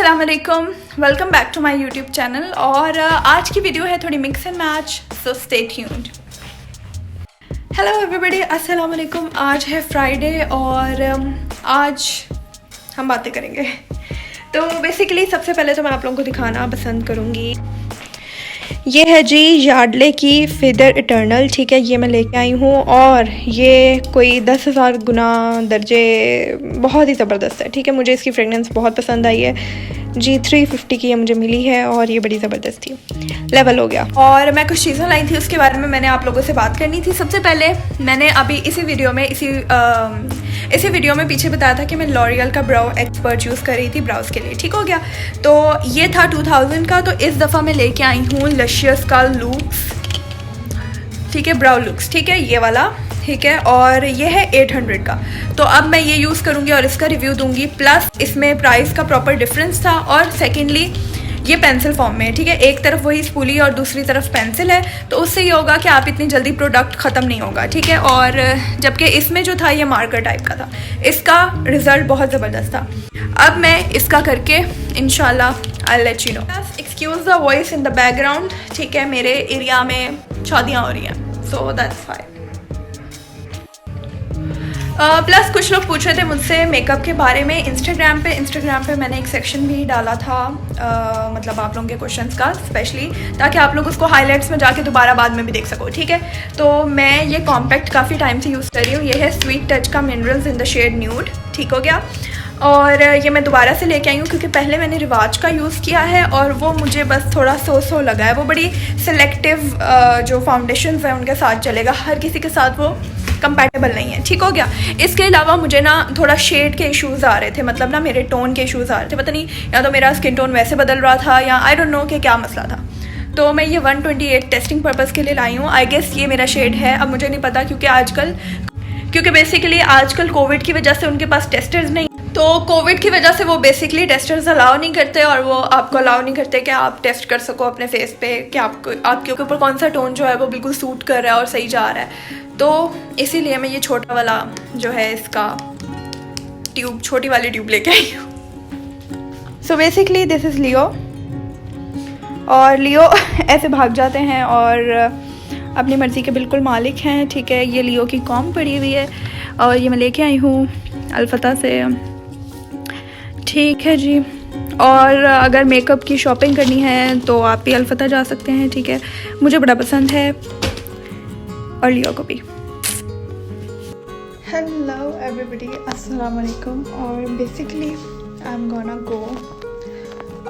अस्सलाम वालेकुम, welcome back to my YouTube channel. और आज की वीडियो है थोड़ी mix and match, so stay tuned. Hello everybody, अस्सलाम वालेकुम। आज है फ्राइडे और आज हम बातें करेंगे। तो बेसिकली सबसे पहले तो मैं आप लोगों को दिखाना पसंद करूँगी, ये है जी यार्डले की फेदर इटर्नल। ठीक है, ये मैं लेके आई हूँ और ये कोई 10,000 गुना दर्जे बहुत ही ज़बरदस्त है। ठीक है, मुझे इसकी फ्रेगनेंस बहुत पसंद आई है जी। 350 की ये मुझे मिली है और ये बड़ी ज़बरदस्त थी। लेवल हो गया। और मैं कुछ चीज़ें लाई थी, उसके बारे में मैंने आप लोगों से बात करनी थी। सबसे पहले मैंने अभी इसी वीडियो में पीछे बताया था कि मैं लॉरियल का ब्राउ एक्सपर्ट यूज़ कर रही थी ब्राउज के लिए। ठीक हो गया, तो ये था 2000 का। तो इस दफ़ा मैं लेके आई हूँ लशियस का लुक्स। ठीक है, ब्राउ लुक्स, ठीक है, ये वाला। ठीक है, और ये है 800 का। तो अब मैं ये यूज़ करूँगी और इसका रिव्यू दूंगी। प्लस इसमें प्राइस का प्रॉपर डिफरेंस था और सेकेंडली ये पेंसिल फॉर्म में है। ठीक है, एक तरफ वही स्पूली और दूसरी तरफ पेंसिल है, तो उससे ये होगा कि आप इतनी जल्दी प्रोडक्ट ख़त्म नहीं होगा। ठीक है, और जबकि इसमें जो था ये मार्कर टाइप का था, इसका रिज़ल्ट बहुत ज़बरदस्त था। अब मैं इसका करके इंशाल्लाह I let you know. Excuse the voice in the background. ठीक है, मेरे एरिया में शादियाँ हो रही हैं, सो दैट्स फाइन। प्लस कुछ लोग पूछ रहे थे मुझसे मेकअप के बारे में इंस्टाग्राम पे मैंने एक सेक्शन भी डाला था, मतलब आप लोगों के क्वेश्चंस का स्पेशली, ताकि आप लोग उसको हाइलाइट्स में जाके दोबारा बाद में भी देख सको। ठीक है, तो मैं ये कॉम्पैक्ट काफ़ी टाइम से यूज़ कर रही हूँ। ये है स्वीट टच का minerals in the shade nude. ठीक हो गया, और ये मैं दोबारा से लेके आई हूँ क्योंकि पहले मैंने रिवाज का यूज़ किया है और वो मुझे बस थोड़ा सो लगा है। वो बड़ी सिलेक्टिव जो फाउंडेशन है उनके साथ चलेगा, हर किसी के साथ वो कंपैटिबल नहीं है। ठीक हो गया, इसके अलावा मुझे ना थोड़ा शेड के इश्यूज़ आ रहे थे, मतलब ना मेरे टोन के इश्यूज़ आ रहे थे। पता नहीं, या तो मेरा स्किन टोन वैसे बदल रहा था या आई डोंट नो कि क्या मसला था। तो मैं ये 128 टेस्टिंग पर्पज़ के लिए लाई हूँ। आई गेस ये मेरा शेड है, अब मुझे नहीं पता क्योंकि बेसिकली आजकल कोविड की वजह से उनके पास टेस्टर्स नहीं, तो कोविड की वजह से वो बेसिकली टेस्टर्स अलाउ नहीं करते और वो आपको अलाउ नहीं करते कि आप टेस्ट कर सको अपने फेस पे कि आपके ऊपर कौन सा टोन जो है वो बिल्कुल सूट कर रहा है और सही जा रहा है। तो इसीलिए मैं ये छोटा वाला जो है इसका छोटी वाली ट्यूब लेके आई हूँ। सो बेसिकली दिस इज़ लियो, और लियो ऐसे भाग जाते हैं और अपनी मर्ज़ी के बिल्कुल मालिक हैं। ठीक है, ये लियो की कॉम पड़ी हुई है और ये मैं लेके आई हूँ अल्फता से। ठीक है जी, और अगर मेकअप की शॉपिंग करनी है तो आप भी अल्फता जा सकते हैं। ठीक है, मुझे बड़ा पसंद है और लियो को भी। हेलो एवरीबॉडी, अस्सलाम वालेकुम। और basically I am gonna go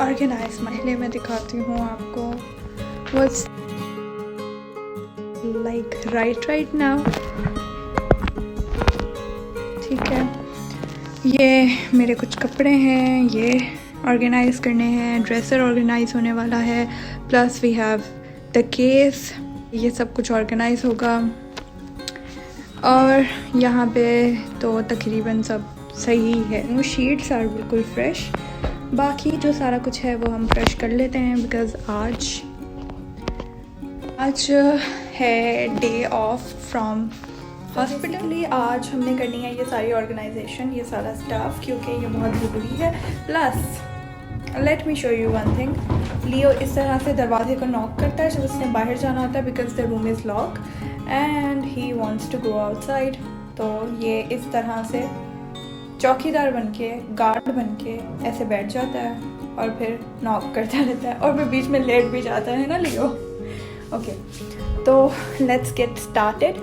organise my लिए। मैं दिखाती हूँ आपको व्हाट्स लाइक राइट नाउ। ठीक है, ये मेरे कुछ कपड़े हैं, ये ऑर्गेनाइज़ करने हैं, ड्रेसर ऑर्गेनाइज़ होने वाला है, plus we have the case, ये सब कुछ ऑर्गेनाइज़ होगा। और यहाँ पे तो तकरीबन सब सही है। वो शीट्स आर बिल्कुल फ्रेश, बाकी जो सारा कुछ है वो हम फ्रेश कर लेते हैं बिकॉज़ आज है डे ऑफ फ्रॉम हॉस्पिटली। आज हमने करनी है ये सारी ऑर्गेनाइजेशन, ये सारा स्टाफ, क्योंकि ये बहुत ज़रूरी है। Plus let me show you one thing. Leo इस तरह से दरवाजे को नॉक करता है जब उसने बाहर जाना होता है because the room is lock and he wants to go outside. तो ये इस तरह से चौकीदार बन के, गार्ड बन के ऐसे बैठ जाता है और फिर नॉक करता रहता है और फिर बीच में लेट भी जाता है ना लियो। ओके, तो let's get started.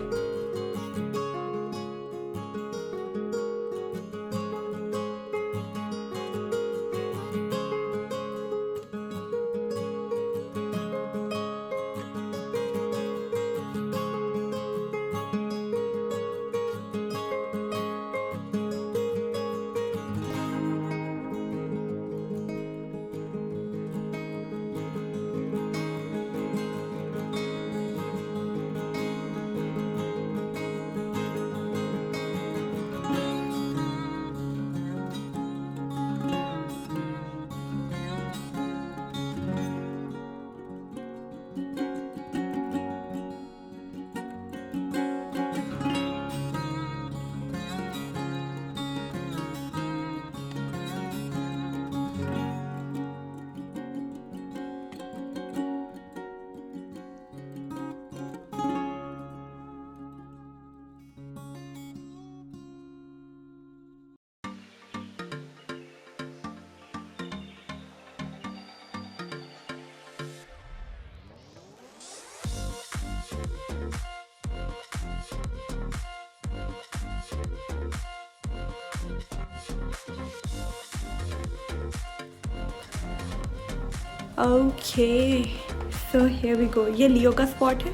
Okay so here we go, ये लियो का स्पॉट है,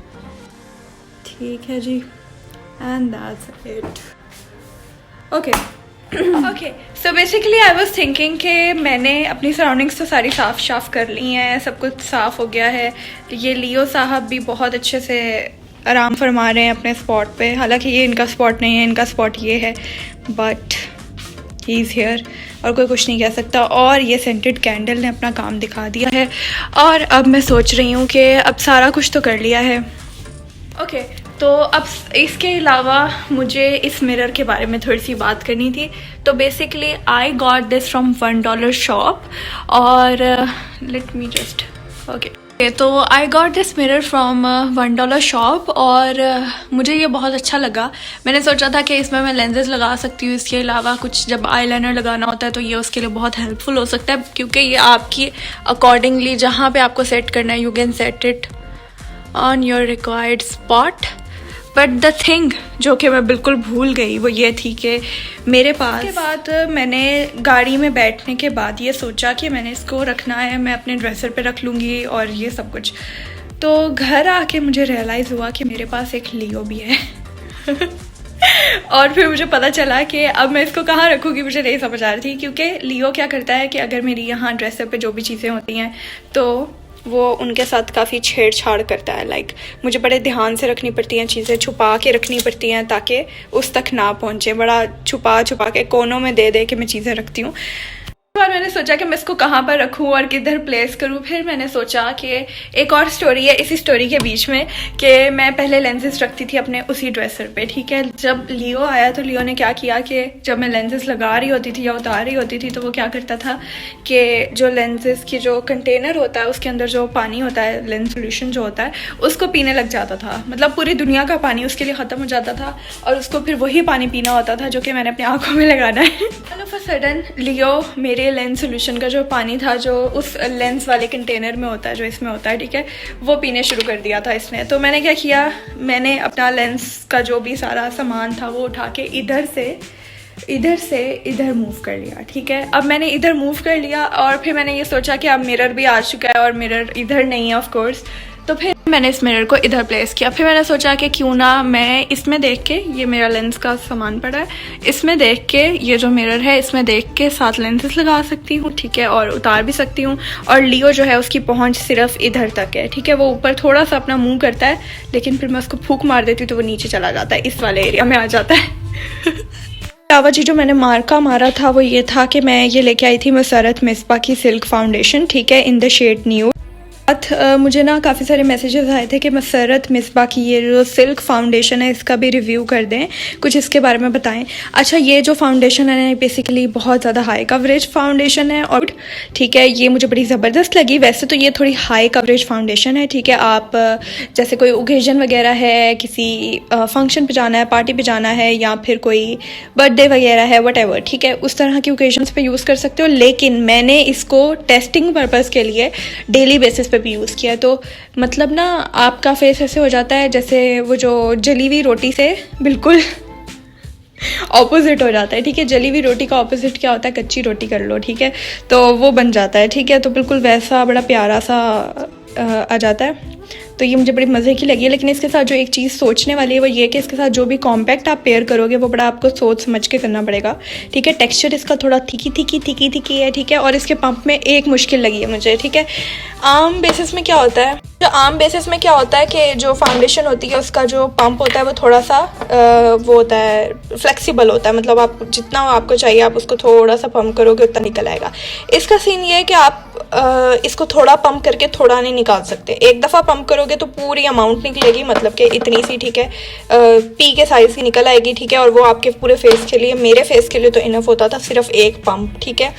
ठीक है जी, and that's it. Okay okay so basically I was thinking कि मैंने अपनी सराउंडिंग्स तो सारी साफ़ कर ली हैं, सब कुछ साफ़ हो गया है। ये लियो साहब भी बहुत अच्छे से आराम फरमा रहे हैं अपने स्पॉट पे, हालांकि ये इनका स्पॉट नहीं है, इनका स्पॉट ये है, बट ही इज़ हेयर और कोई कुछ नहीं कह सकता। और ये सेंटेड कैंडल ने अपना काम दिखा दिया है। और अब मैं सोच रही हूँ कि अब सारा कुछ तो कर लिया है। ओके तो अब इसके अलावा मुझे इस मिरर के बारे में थोड़ी सी बात करनी थी। तो basically I got this from $1 shop और लेट मी जस्ट ओके तो I got this mirror from $1 shop और मुझे ये बहुत अच्छा लगा। मैंने सोचा था कि इसमें मैं लेंसेज लगा सकती हूँ, इसके अलावा कुछ जब आईलाइनर लगाना होता है तो ये उसके लिए बहुत हेल्पफुल हो सकता है, क्योंकि ये आपकी अकॉर्डिंगली जहाँ पे आपको सेट करना है you can set it on your required spot. But the thing जो कि मैं बिल्कुल भूल गई वो ये थी कि मेरे पास के बाद मैंने गाड़ी में बैठने के बाद ये सोचा कि मैंने इसको रखना है, मैं अपने ड्रेसर पे रख लूँगी और ये सब कुछ। तो घर आके मुझे रियलाइज़ हुआ कि मेरे पास एक लियो भी है और फिर मुझे पता चला कि अब मैं इसको कहाँ रखूँगी, मुझे नहीं समझ आ रही थी। क्योंकि लियो क्या करता है कि अगर मेरी यहाँ ड्रेसर पे जो भी चीज़ें होती हैं तो वो उनके साथ काफ़ी छेड़छाड़ करता है। लाइक मुझे बड़े ध्यान से रखनी पड़ती हैं चीज़ें, छुपा के रखनी पड़ती हैं ताकि उस तक ना पहुँचे, बड़ा छुपा के कोनों में दे के मैं चीज़ें रखती हूँ। बार मैंने सोचा कि मैं इसको कहाँ पर रखूँ और किधर प्लेस करूँ। फिर मैंने सोचा कि एक और स्टोरी है इसी स्टोरी के बीच में कि मैं पहले लेंसेज रखती थी अपने उसी ड्रेसर पे, ठीक है। जब लियो आया तो लियो ने क्या किया कि जब मैं लेंसेज लगा रही होती थी या उतार रही होती थी तो वो क्या करता था कि जो लेंसेज की जो कंटेनर होता है उसके अंदर जो पानी होता है, लेंस सोल्यूशन जो होता है, उसको पीने लग जाता था। मतलब पूरी दुनिया का पानी उसके लिए ख़त्म हो जाता था और उसको फिर वही पानी पीना होता था जो कि मैंने अपनी आँखों में लगाना है। ऑल ऑफ अ सडन लियो मेरे लेंस सोल्यूशन का जो पानी था जो उस लेंस वाले कंटेनर में होता है, जो इसमें होता है, ठीक है, वो पीने शुरू कर दिया था इसने। तो मैंने क्या किया, मैंने अपना लेंस का जो भी सारा सामान था वो उठा के इधर से इधर मूव कर लिया, ठीक है। अब मैंने इधर मूव कर लिया और फिर मैंने ये सोचा कि अब मिरर भी आ चुका है और मिरर इधर नहीं है ऑफ कोर्स, तो फिर मैंने इस मिरर को इधर प्लेस किया। फिर मैंने सोचा कि क्यों ना मैं इसमें देख के, ये मेरा लेंस का सामान पड़ा है, इसमें देख के, ये जो मिरर है इसमें देख के 7 लेंसेज लगा सकती हूँ, ठीक है, और उतार भी सकती हूँ। और लियो जो है उसकी पहुँच सिर्फ इधर तक है, ठीक है, वो ऊपर थोड़ा सा अपना मुँह करता है लेकिन फिर मैं उसको फूंक मार देती हूँ तो वो नीचे चला जाता है, इस वाले एरिया में आ जाता है। अलावा जी जो मैंने मार्का मारा था वो ये था कि मैं ये लेके आई थी मसरत मिसबा की सिल्क फाउंडेशन, ठीक है, इन द शेड न्यू। मुझे ना काफ़ी सारे मैसेजेस आए थे कि मसरत मिसबा की ये जो सिल्क फाउंडेशन है इसका भी रिव्यू कर दें, कुछ इसके बारे में बताएं। अच्छा, ये जो फाउंडेशन है बेसिकली बहुत ज़्यादा हाई कवरेज फाउंडेशन है और ठीक है, ये मुझे बड़ी ज़बरदस्त लगी। वैसे तो ये थोड़ी हाई कवरेज फाउंडेशन है, ठीक है, आप जैसे कोई ओकेजन वगैरह है, किसी फंक्शन पे जाना है, पार्टी पे जाना है या फिर कोई बर्थडे वगैरह है, व्हाटएवर, ठीक है, उस तरह की ओकेजन्स पे यूज़ कर सकते हो। लेकिन मैंने इसको टेस्टिंग पर्पज़ के लिए डेली बेसिस पे भी यूज़ किया, तो मतलब ना आपका फेस ऐसे हो जाता है जैसे वो जो जली हुई रोटी से बिल्कुल ऑपोजिट हो जाता है, ठीक है। जली हुई रोटी का ऑपोजिट क्या होता है, कच्ची रोटी कर लो, ठीक है, तो वो बन जाता है, ठीक है, तो बिल्कुल वैसा बड़ा प्यारा सा आ जाता है। तो ये मुझे बड़ी मज़े की लगी है। लेकिन इसके साथ जो एक चीज़ सोचने वाली है वो ये कि इसके साथ जो भी कॉम्पैक्ट आप पेयर करोगे वो बड़ा आपको सोच समझ के करना पड़ेगा, ठीक है। टेक्सचर इसका थोड़ा थिकी है, ठीक है, और इसके पंप में एक मुश्किल लगी है मुझे, ठीक है। आम बेसिस में क्या होता है कि जो फाउंडेशन होती है उसका जो पंप होता है वो थोड़ा सा वो होता है, फ्लेक्सिबल होता है, मतलब आप जितना आपको चाहिए आप उसको थोड़ा सा पंप करोगे उतना निकल आएगा। इसका सीन ये है कि आप इसको थोड़ा पंप करके थोड़ा नहीं निकाल सकते, एक दफ़ा पंप करोगे तो पूरी अमाउंट निकलेगी, मतलब कि इतनी सी, ठीक है, पी के साइज़ की निकल आएगी, ठीक है, और वो आपके पूरे फेस के लिए, मेरे फेस के लिए तो इनफ होता था सिर्फ एक पंप, ठीक है।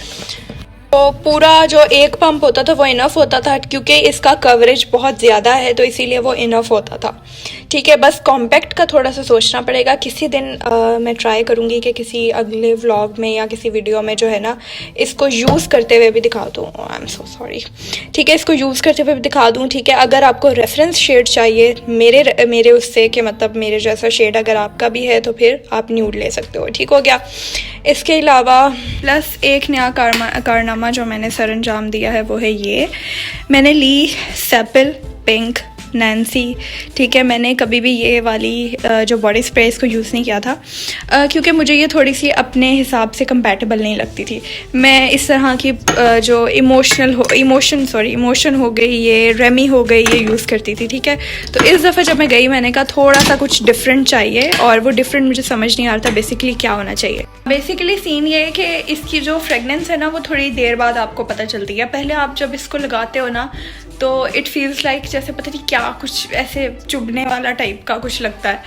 तो पूरा जो एक पंप होता था वो इनफ होता था क्योंकि इसका कवरेज बहुत ज़्यादा है तो इसीलिए वो इनफ होता था, ठीक है, बस कॉम्पैक्ट का थोड़ा सा सोचना पड़ेगा। किसी दिन मैं ट्राई करूँगी कि किसी अगले व्लॉग में या किसी वीडियो में जो है ना इसको यूज़ करते हुए भी दिखा दूँ। I am so sorry. ठीक है, इसको यूज़ करते हुए भी दिखा दूँ। ठीक है, अगर आपको रेफरेंस शेड चाहिए मेरे उससे कि मतलब मेरे जैसा शेड अगर आपका भी है तो फिर आप न्यूड ले सकते हो। ठीक हो गया। इसके अलावा प्लस एक नया कारनामा जो मैंने सरअंजाम दिया है वो है ये, मैंने ली सेपिल पिंक नैन्सी। ठीक है, मैंने कभी भी ये वाली जो बॉडी स्प्रे इसको यूज़ नहीं किया था क्योंकि मुझे ये थोड़ी सी अपने हिसाब से कंपैटिबल नहीं लगती थी। मैं इस तरह की जो इमोशन हो गई, ये रेमी हो गई, ये यूज़ करती थी। ठीक है, तो इस दफ़ा जब मैं गई मैंने कहा थोड़ा सा कुछ डिफरेंट चाहिए, और वो डिफरेंट मुझे समझ नहीं आ रहा था बेसिकली क्या होना चाहिए। बेसिकली सीन ये है कि इसकी जो फ्रेगनेंस है ना वो थोड़ी देर बाद आपको पता चलती है। पहले आप जब इसको लगाते हो ना तो इट फील्स लाइक जैसे पता नहीं क्या कुछ ऐसे चुभने वाला टाइप का कुछ लगता है,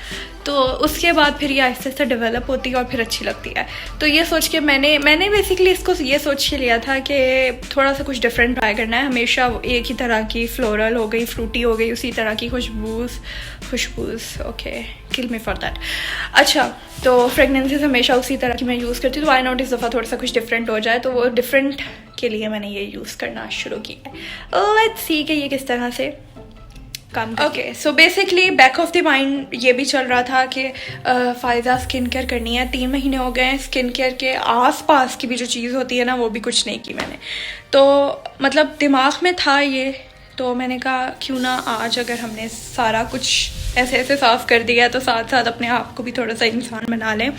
तो उसके बाद फिर ये आहिस्ते आहिस्ते डेवलप होती है और फिर अच्छी लगती है। तो ये सोच के मैंने बेसिकली इसको ये सोच के लिया था कि थोड़ा सा कुछ डिफरेंट ट्राई करना है। हमेशा एक ही तरह की फ्लोरल हो गई, फ्रूटी हो गई, उसी तरह की खुशबूज़ okay kill me for that. अच्छा, तो फ्रेगनेंसेस हमेशा उसी तरह की मैं यूज़ करती हूँ, तो आई नॉट इस दफ़ा थोड़ा सा कुछ डिफरेंट हो जाए, तो वो डिफरेंट के लिए मैंने ये यूज़ करना शुरू किया है। लेट्स सी कि ये किस तरह से काम। Okay, so basically back of the mind ये भी चल रहा था कि फ़ायदा स्किन केयर करनी है। 3 महीने हो गए हैं, स्किन केयर के आसपास की भी जो चीज़ होती है ना वो भी कुछ नहीं की मैंने, तो मतलब दिमाग में था ये, तो मैंने कहा क्यों ना आज अगर हमने सारा कुछ ऐसे ऐसे साफ़ कर दिया तो साथ साथ अपने आप को भी थोड़ा सा इंसान बना लें।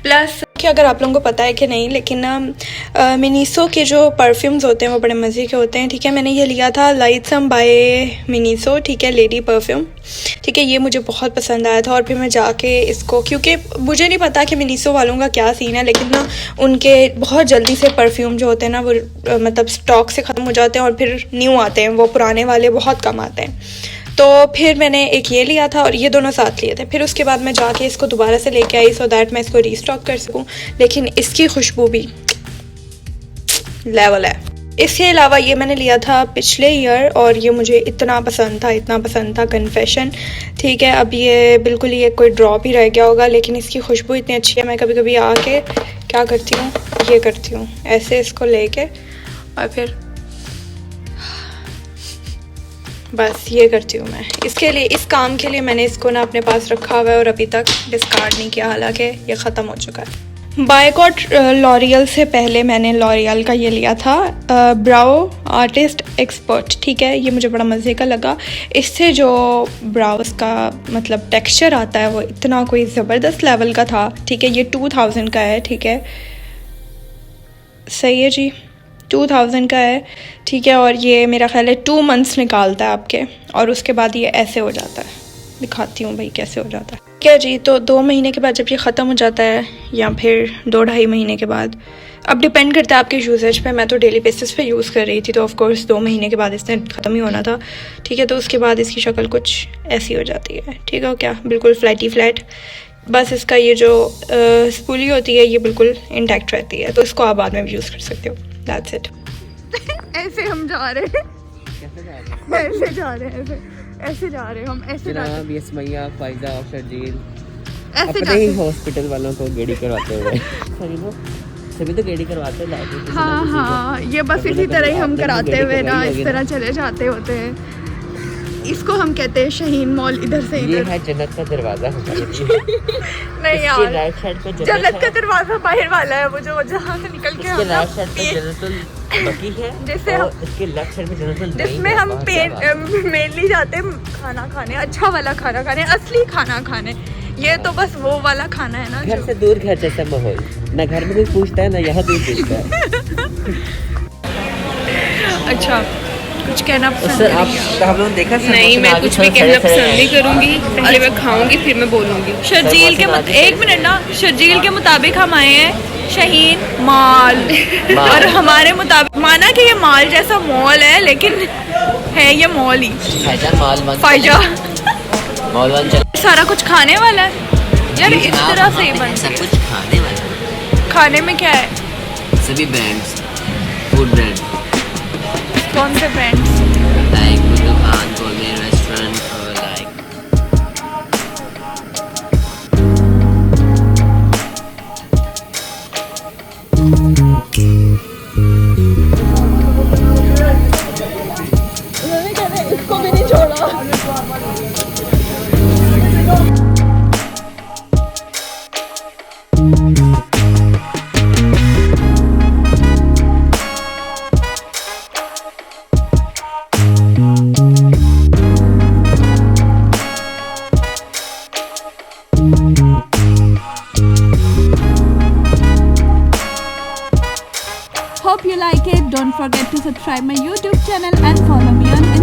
प्लस कि अगर आप लोगों को पता है कि नहीं, लेकिन ना मिनीसो के जो परफ्यूम्स होते हैं वो बड़े मज़े के होते हैं। ठीक है, मैंने ये लिया था लाइटसम बाय मिनीसो। ठीक है, लेडी परफ्यूम। ठीक है, ये मुझे बहुत पसंद आया था, और फिर मैं जाके इसको, क्योंकि मुझे नहीं पता कि मिनीसो वालों का क्या सीन है, लेकिन ना उनके बहुत जल्दी से परफ्यूम जो होते हैं ना वो मतलब स्टॉक से ख़त्म हो जाते हैं और फिर न्यू आते हैं, वो पुराने वाले बहुत कम आते हैं। तो फिर मैंने एक ये लिया था और ये दोनों साथ लिए थे। फिर उसके बाद मैं जाके इसको दोबारा से लेके आई सो दैट मैं इसको रीस्टॉक कर सकूं, लेकिन इसकी खुशबू भी लेवल है। इसके अलावा ये मैंने लिया था पिछले ईयर और ये मुझे इतना पसंद था कन्फेशन। ठीक है, अब ये बिल्कुल ये कोई ड्रॉप ही रह गया होगा, लेकिन इसकी खुशबू इतनी अच्छी है। मैं कभी कभी आके क्या करती हूँ, ये करती हूँ ऐसे इसको लेके और फिर बस ये करती हूँ मैं। इसके लिए, इस काम के लिए मैंने इसको ना अपने पास रखा हुआ है और अभी तक डिस्कार्ड नहीं किया, हालांकि ये ख़त्म हो चुका है। बायकॉट लॉरियल से पहले मैंने लॉरियल का ये लिया था ब्राउ आर्टिस्ट एक्सपर्ट। ठीक है, ये मुझे बड़ा मज़े का लगा। इससे जो ब्राउज का मतलब टेक्सचर आता है वो इतना कोई ज़बरदस्त लेवल का था। ठीक है, ये 2000 का है। ठीक है, सही है जी, 2000 का है। ठीक है, और ये मेरा ख्याल है 2 मंथ्स निकालता है आपके, और उसके बाद ये ऐसे हो जाता है। दिखाती हूँ भाई कैसे हो जाता है। क्या जी, तो 2 महीने के बाद जब ये ख़त्म हो जाता है या फिर 2-2.5 महीने के बाद, अब डिपेंड करता है आपके यूसेज पे। मैं तो डेली बेसिस पे यूज़ कर रही थी, तो ऑफ कोर्स 2 महीने के बाद इसने ख़त्म ही होना था। ठीक है, तो उसके बाद इसकी शक्ल कुछ ऐसी हो जाती है। ठीक है, क्या बिल्कुल फ्लैट। बस इसका ये जो स्पूली होती है ये बिल्कुल इंटैक्ट रहती है, तो इसको आप बाद में भी यूज़ कर सकते हो। That's it. ऐसे हम जा रहे हैं, ऐसे जा रहे हैं, ऐसे जा रहे हैं हम, ऐसे जा रहे हैं। ये सुमैया, फायदा और शर्जील ऐसे अपने ही हॉस्पिटल वालों को गेड़ी करवाते हुए सभी तो गेड़ी करवाते हैं। हाँ, ये बस इसी तरह ही हम कराते हुए ना इस तरह चले जाते होते हैं। इसको हम कहते हैं शाहीन मॉल। इधर से ये है जन्नत का दरवाजा नहीं यार, राइट साइड पे जन्नत का दरवाजा बाहर वाला है, वो जो जहाँ से निकल के हम राइट साइड पे जन्नतुल बकी है, जैसे और इसके लेफ्ट साइड पे जन्नतुल जिसमें हम मेनली जाते हैं खाना खाने, अच्छा वाला खाना खाने, असली खाना खाने। ये तो बस वो वाला खाना है ना घर से दूर, घर जैसा माहौल, ना घर में कोई पूछता है ना यहाँ कोई पूछता है। अच्छा, कुछ कहना पसंद सर आप हम लोग देखा नहीं, मैं कुछ भी कहना पसंद नहीं करूंगी। पहले मैं खाऊंगी फिर मैं बोलूंगी। शर्जील के एक मिनट ना, शर्जील के मुताबिक हम आए हैं शाहीन मॉल और हमारे मुताबिक माना कि ये मॉल जैसा मॉल है, लेकिन है ये मॉल ही। फायजा सारा कुछ खाने वाला है यार, इस तरह से ही सब कुछ खाने वाला है। खाने में क्या है? सभी ब्रांड्स, फूड ब्रांड, कौन से ब्रांड? लाइक दुकान, गोurmet रेस्टोरेंट, और like forget to subscribe my YouTube channel and follow me on